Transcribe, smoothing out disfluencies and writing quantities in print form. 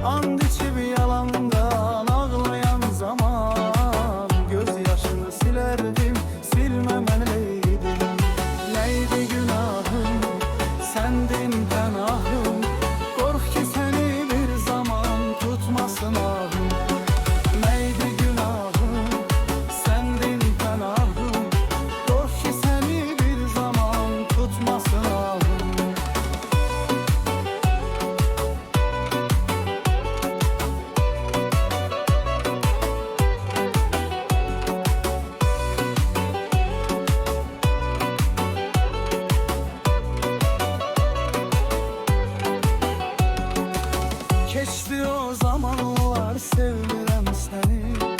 And içip yalandan ağlayan zaman gözyaşını silerdim, silmemeliydim. Neydi günahım, sendin pənahım. Kork ki seni bir zaman tutmasın ahım. Neydi günahım, sendin pənahım. Kork ki seni bir zaman tutmasın ahım. Keçdi o zamanlar, sevirəm səni.